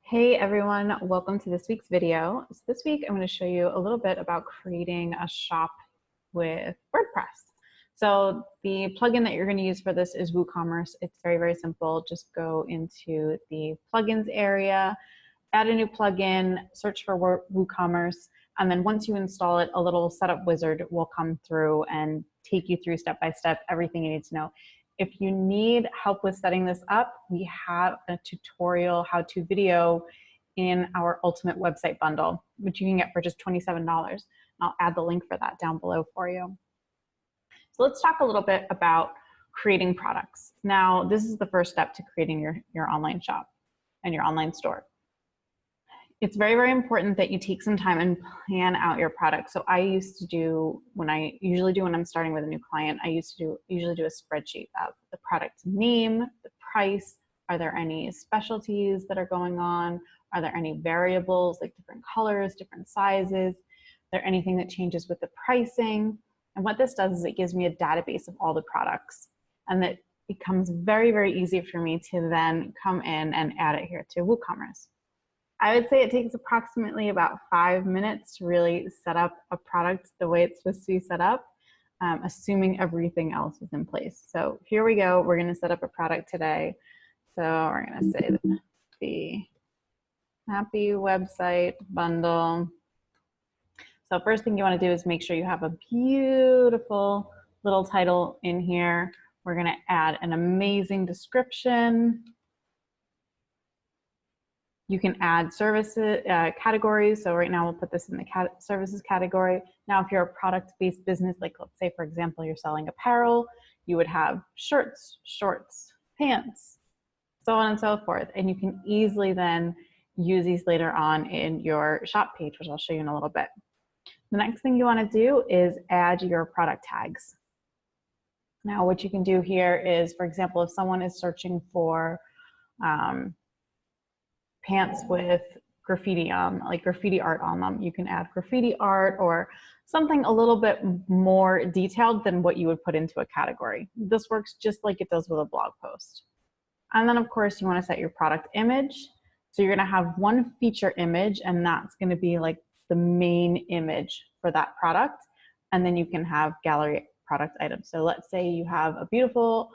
Hey everyone, welcome to this week's video. So this week I'm going to show you a little bit about creating a shop with WordPress. So the plugin that you're going to use for this is WooCommerce. It's very, very simple. Just go into the plugins area, add a new plugin, search for WooCommerce, and then once you install it, a little setup wizard will come through and take you through step by step everything you need to know. If you need help with setting this up, we have a tutorial how-to video in our Ultimate Website Bundle, which you can get for just $27. I'll add the link for that down below for you. So let's talk a little bit about creating products. Now, this is the first step to creating your online shop and your online store. It's very, very important that you take some time and plan out your product. So I used to do, when I'm starting with a new client, I usually do a spreadsheet of the product name, the price, are there any specialties that are going on? Are there any variables like different colors, different sizes? Is there anything that changes with the pricing? And what this does is it gives me a database of all the products, and that becomes very, very easy for me to then come in and add it here to WooCommerce. I would say it takes approximately about 5 minutes to really set up a product the way it's supposed to be set up, assuming everything else is in place. So here we go. We're going to set up a product today. So we're going to say the Happy Website Bundle. So first thing you want to do is make sure you have a beautiful little title in here. We're going to add an amazing description. You can add services categories. So right now we'll put this in the services category. Now, if you're a product-based business, like let's say, for example, you're selling apparel, you would have shirts, shorts, pants, so on and so forth. And you can easily then use these later on in your shop page, which I'll show you in a little bit. The next thing you want to do is add your product tags. Now, what you can do here is, for example, if someone is searching for pants with graffiti on, like graffiti art on them, you can add graffiti art or something a little bit more detailed than what you would put into a category. This works just like it does with a blog post. And then of course you want to set your product image. So you're going to have one feature image, and that's going to be like the main image for that product. And then you can have gallery product items. So let's say you have a beautiful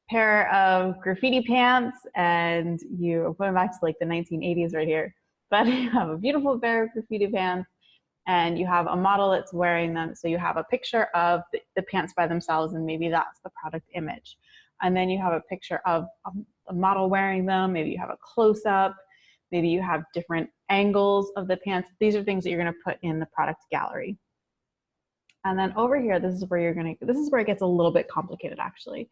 pair of graffiti pants, and you're going back to like the 1980s right here, but you have a beautiful pair of graffiti pants and you have a model that's wearing them. So you have a picture of the pants by themselves, and maybe that's the product image. And then you have a picture of a model wearing them. Maybe you have a close-up. Maybe you have different angles of the pants. These are things that you're going to put in the product gallery. And then over here, this is where it gets a little bit complicated actually,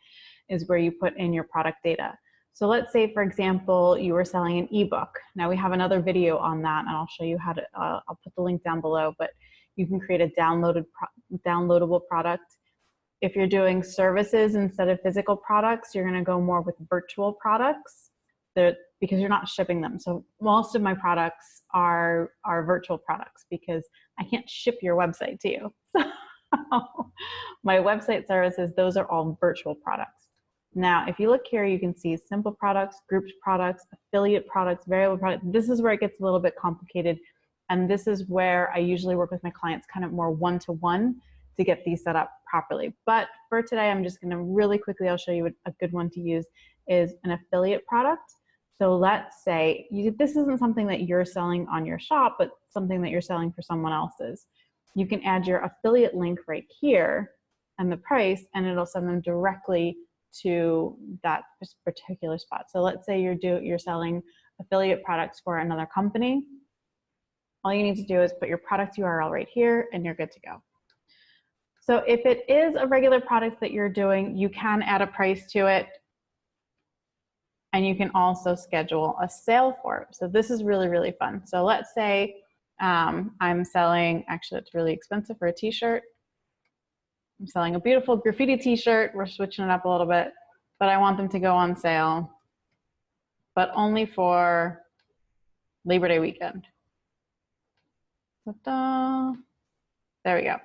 is where you put in your product data. So let's say, for example, you were selling an ebook. Now we have another video on that, and I'll show you how to, I'll put the link down below, but you can create a downloadable product. If you're doing services instead of physical products, you're gonna go more with virtual products because you're not shipping them. So most of my products are virtual products because I can't ship your website to you. So my website services, those are all virtual products. Now, if you look here, you can see simple products, grouped products, affiliate products, variable products. This is where it gets a little bit complicated. And this is where I usually work with my clients kind of more one-to-one to get these set up properly. But for today, I'm just gonna really quickly, I'll show you a good one to use is an affiliate product. So let's say this isn't something that you're selling on your shop, but something that you're selling for someone else's. You can add your affiliate link right here and the price, and it'll send them directly to that particular spot. So let's say you're selling affiliate products for another company. All you need to do is put your product URL right here, and you're good to go. So if it is a regular product that you're doing, you can add a price to it, and you can also schedule a sale for it. So this is really, really fun. So let's say I'm selling, actually it's really expensive for a t-shirt. I'm selling a beautiful graffiti t-shirt. We're switching it up a little bit, but I want them to go on sale, but only for Labor Day weekend. Ta-da. There we go.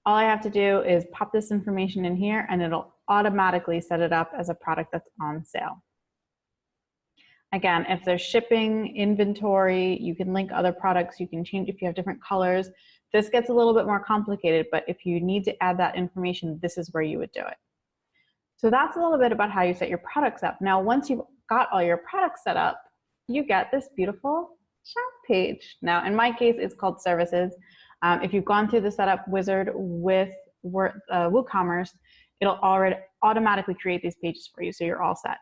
All I have to do is pop this information in here, and it'll automatically set it up as a product that's on sale. Again, if there's shipping, inventory, you can link other products, you can change if you have different colors. This gets a little bit more complicated, but if you need to add that information, this is where you would do it. So that's a little bit about how you set your products up. Now, once you've got all your products set up, you get this beautiful shop page. Now, in my case, it's called services. If you've gone through the setup wizard with WooCommerce, it'll already automatically create these pages for you, so you're all set.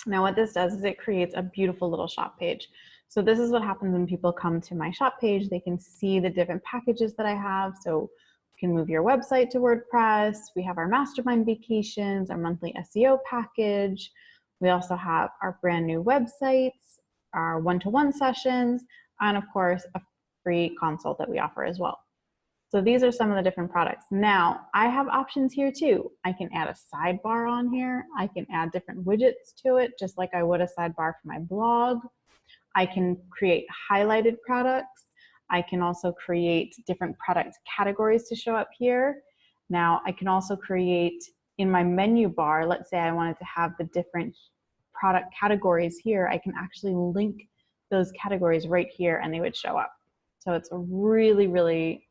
Now, what this does is it creates a beautiful little shop page. So this is what happens when people come to my shop page. They can see the different packages that I have. So you can move your website to WordPress. We have our mastermind vacations, our monthly SEO package. We also have our brand new websites, our one-to-one sessions, and of course, a free consult that we offer as well. So these are some of the different products. Now, I have options here too. I can add a sidebar on here. I can add different widgets to it, just like I would a sidebar for my blog. I can create highlighted products. I can also create different product categories to show up here. Now, I can also create in my menu bar, let's say I wanted to have the different product categories here, I can actually link those categories right here and they would show up. So it's really, really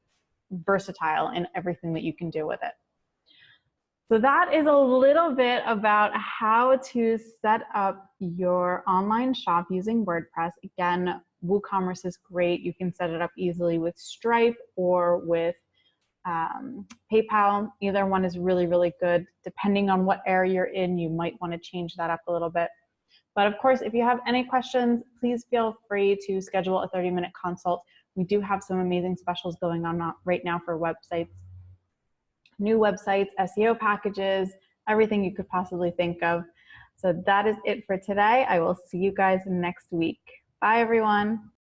versatile in everything that you can do with it. So that is a little bit about how to set up your online shop using WordPress. Again, WooCommerce is great. You can set it up easily with Stripe or with PayPal. Either one is really, really good. Depending on what area you're in, you might want to change that up a little bit. But of course, if you have any questions, please feel free to schedule a 30-minute consult. We do have some amazing specials going on right now for websites, new websites, SEO packages, everything you could possibly think of. So that is it for today. I will see you guys next week. Bye, everyone.